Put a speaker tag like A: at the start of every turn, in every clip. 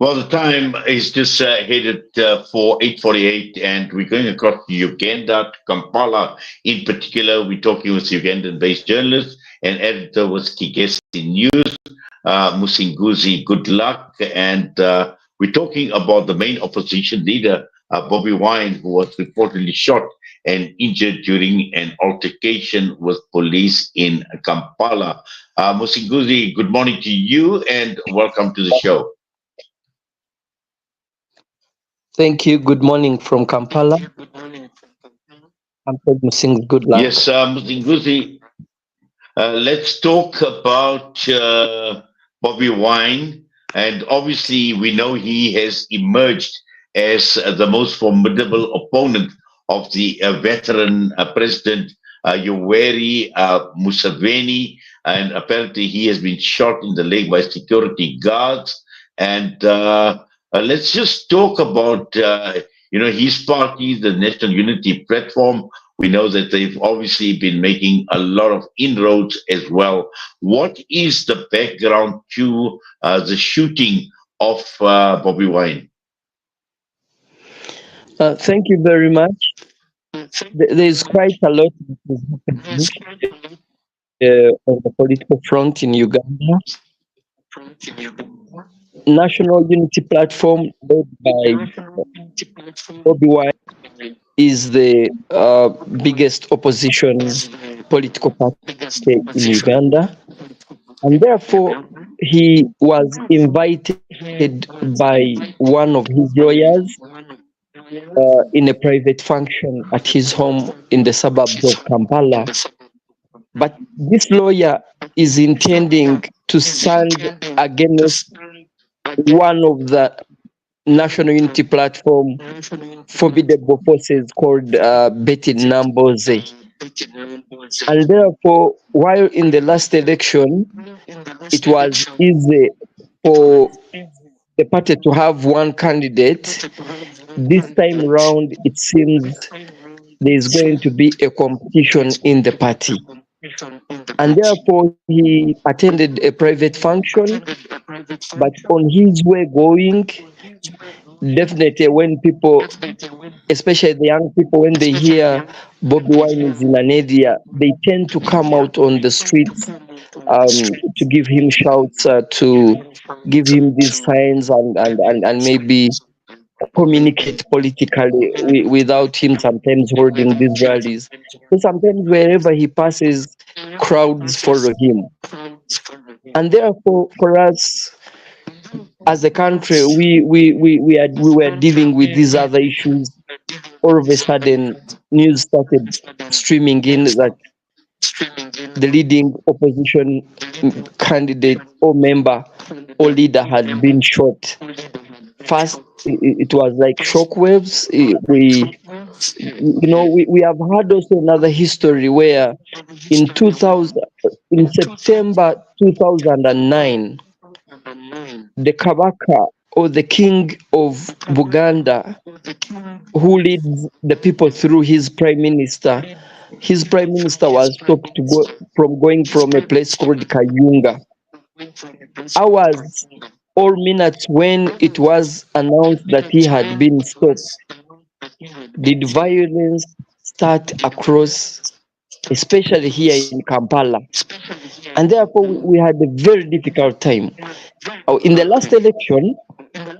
A: Well, the time is just headed for 8:48, and we're going across to Uganda, to Kampala. In particular, we're talking with Ugandan-based journalist and editor with Kigezi News, Musinguzi Goodluck, and we're talking about the main opposition leader, Bobi Wine, who was reportedly shot and injured during an altercation with police in Kampala. Musinguzi, good morning to you, and welcome to the show.
B: Thank you. Good morning from Kampala. I'm Fred Musinguzi. Good luck.
A: Yes, Musinguzi, let's talk about Bobi Wine. And obviously, we know he has emerged as the most formidable opponent of the veteran President Yoweri Museveni. And apparently, he has been shot in the leg by security guards. And let's just talk about, his party, the National Unity Platform. We know that they've obviously been making a lot of inroads as well. What is the background to the shooting of Bobi Wine?
B: Thank you very much. There's quite a lot that is happening on the political front in Uganda. National Unity Platform, led by Bobi Wine, is the biggest opposition political party in Uganda, and therefore he was invited by one of his lawyers in a private function at his home in the suburbs of Kampala. But this lawyer is intending to stand against one of the National Unity Platform formidable forces called Betty Namboze. And therefore, while in the last election, it was easy for the party to have one candidate, this time round, it seems there is going to be a competition in the party. And therefore, he attended a private function, but on his way going, definitely when people, especially the young people, when they hear Bobi Wine is in an area, they tend to come out on the streets to give him shouts, to give him these signs and maybe communicate politically without him sometimes holding these rallies. So sometimes wherever he passes, crowds follow him. And therefore, for us, as a country, we were dealing with these other issues. All of a sudden, news started streaming in that the leading opposition candidate or member or leader had been shot. First, it was like shockwaves. We have had also another history where in September 2009, the Kabaka or the King of Buganda, who leads the people through his prime minister was stopped from going from a place called Kayunga. Hours or minutes when it was announced that he had been stopped, did violence start across, especially here in Kampala. And therefore, we had a very difficult time. In the last election,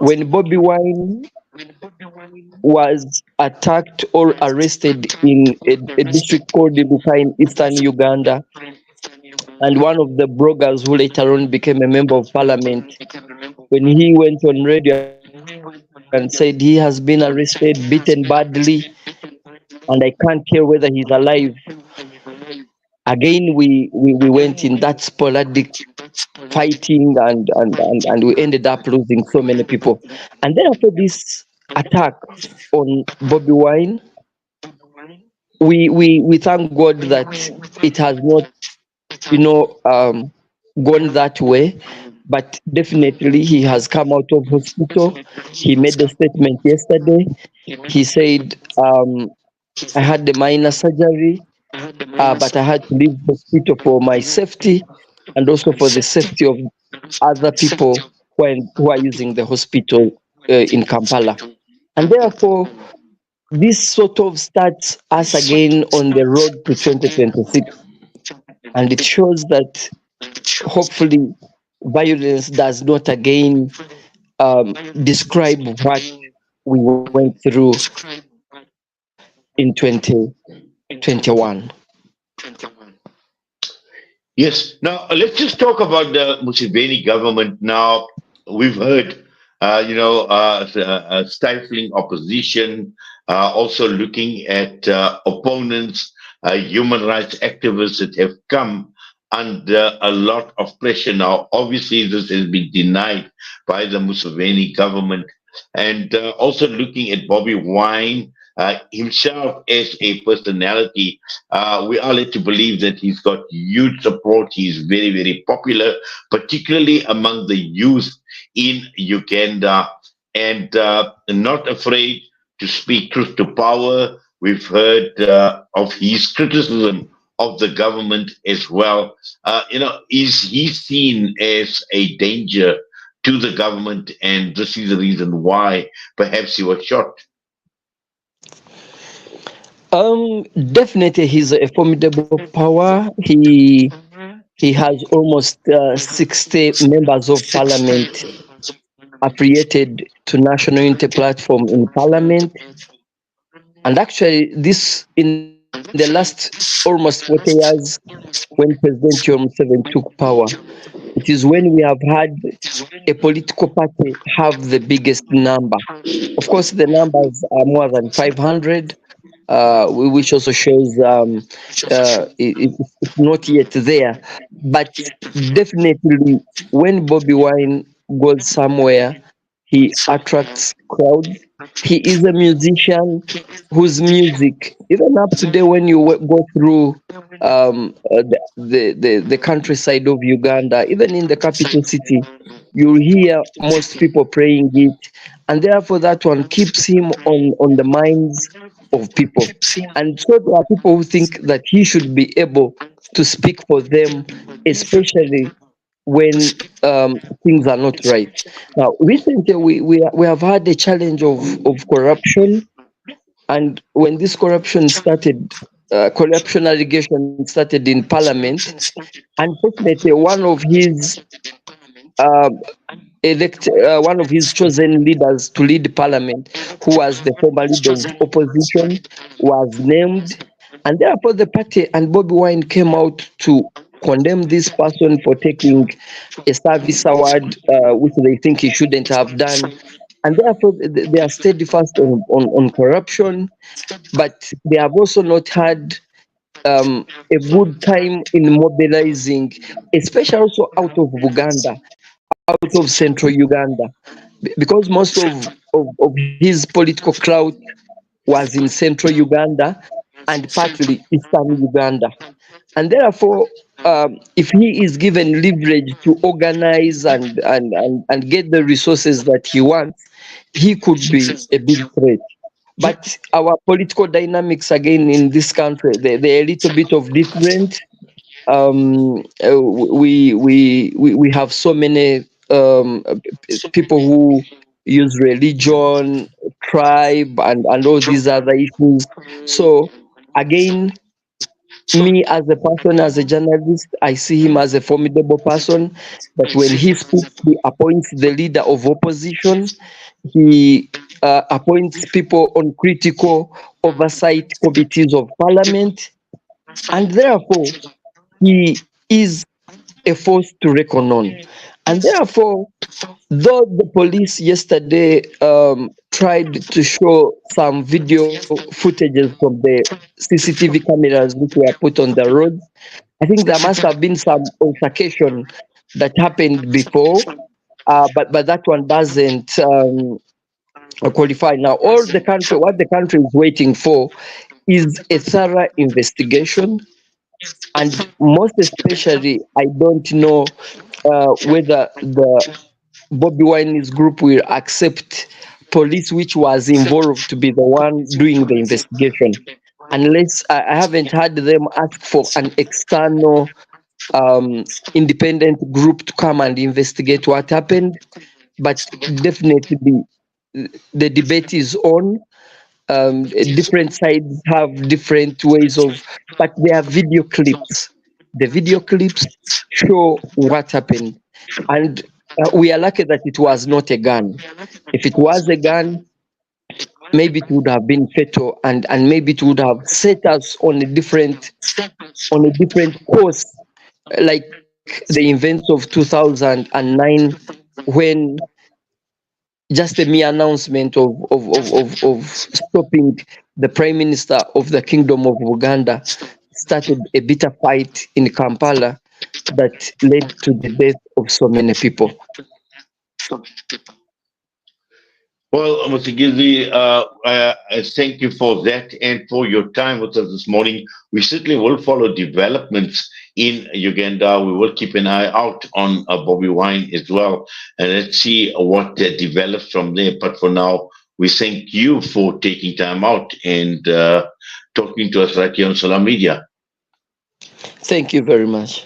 B: when Bobi Wine was attacked or arrested in a district called Ibuka in eastern Uganda, and one of the bloggers who later on became a member of parliament, when he went on radio and said he has been arrested, beaten badly, and I can't tell whether he's alive. Again, we went in that sporadic fighting and we ended up losing so many people. And then after this attack on Bobi Wine, we thank God that it has not, gone that way. But definitely he has come out of hospital. He made a statement yesterday. He said, I had the minor surgery. but I had to leave the hospital for my safety and also for the safety of other people who are using the hospital in Kampala. And therefore, this sort of starts us again on the road to 2026. And it shows that hopefully violence does not again describe what we went through in 2021.
A: Yes. Now let's just talk about the Museveni government. Now we've heard, stifling opposition, also looking at opponents, human rights activists that have come under a lot of pressure. Now, obviously, this has been denied by the Museveni government, and also looking at Bobi Wine. Himself as a personality, we are led to believe that he's got huge support. He's very, very popular, particularly among the youth in Uganda, and not afraid to speak truth to power. We've heard of his criticism of the government as well. Is he seen as a danger to the government, and this is the reason why perhaps he was shot?
B: Definitely, he's a formidable power. He has almost 60 members of parliament affiliated to National Unity Platform in parliament. And actually, this in the last almost 40 years, when President John Museveni took power, it is when we have had a political party have the biggest number. Of course, the numbers are more than 500, which also shows it's not yet there. But definitely, when Bobi Wine goes somewhere, he attracts crowds. He is a musician whose music, even up today, when you go through the countryside of Uganda, even in the capital city, you hear most people playing it, and therefore that one keeps him on the minds of people. And so there are people who think that he should be able to speak for them, especially when things are not right. Now, recently we have had a challenge of corruption, and when this corruption allegation started in Parliament, unfortunately, uh, one of his chosen leaders to lead Parliament, who was the former leader of opposition, was named, and therefore the party and Bobi Wine came out to condemn this person for taking a service award, which they think he shouldn't have done. And therefore, they are steadfast on corruption, but they have also not had a good time in mobilizing, especially also out of Uganda, out of central Uganda, because most of his political clout was in central Uganda and partly eastern Uganda. And therefore, if he is given leverage to organize and get the resources that he wants, he could be a big threat. But our political dynamics again in this country, they're a little bit of different. We have so many people who use religion, tribe, and all these other issues. So again, me as a person, as a journalist, I see him as a formidable person. But when he speaks, he appoints the leader of opposition. He appoints people on critical oversight committees of parliament, and therefore he is a force to reckon on. And therefore, though the police yesterday tried to show some video footages from the CCTV cameras which were put on the roads, I think there must have been some altercation that happened before, but that one doesn't qualify. Now, what the country is waiting for is a thorough investigation, and most especially, I don't know whether the Bobby Wine's group will accept police which was involved to be the one doing the investigation. unless I haven't had them ask for an external independent group to come and investigate what happened. But definitely the debate is on. Different sides have different ways of, but there are video clips. The video clips show what happened, and we are lucky that it was not a gun. If it was a gun, maybe it would have been fatal, and maybe it would have set us on a different course, like the events of 2009, when just a mere announcement of stopping the prime minister of the kingdom of Uganda started a bitter fight in Kampala that led to the death of so many people.
A: Well, Musinguzi, I thank you for that and for your time with us this morning. We certainly will follow developments in Uganda. We will keep an eye out on Bobi Wine as well, and let's see what develops from there. But for now, we thank you for taking time out and talking to us right here on Salam Media.
B: Thank you very much.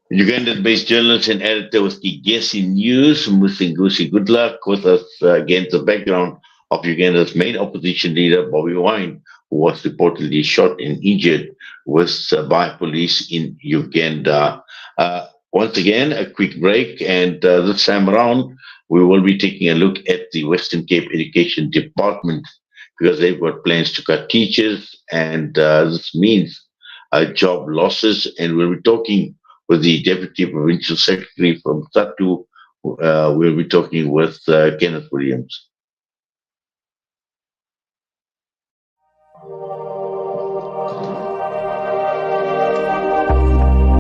A: Uganda-based journalist and editor with Kigezi News, Musinguzi. Goodluck with us against the background of Uganda's main opposition leader, Bobi Wine, who was reportedly shot and injured by police in Uganda. Once again, a quick break, and this time around, we will be taking a look at the Western Cape Education Department because they've got plans to cut teachers, and this means job losses. And we'll be talking with the Deputy Provincial Secretary from SATU. We'll be talking with Kenneth Williams.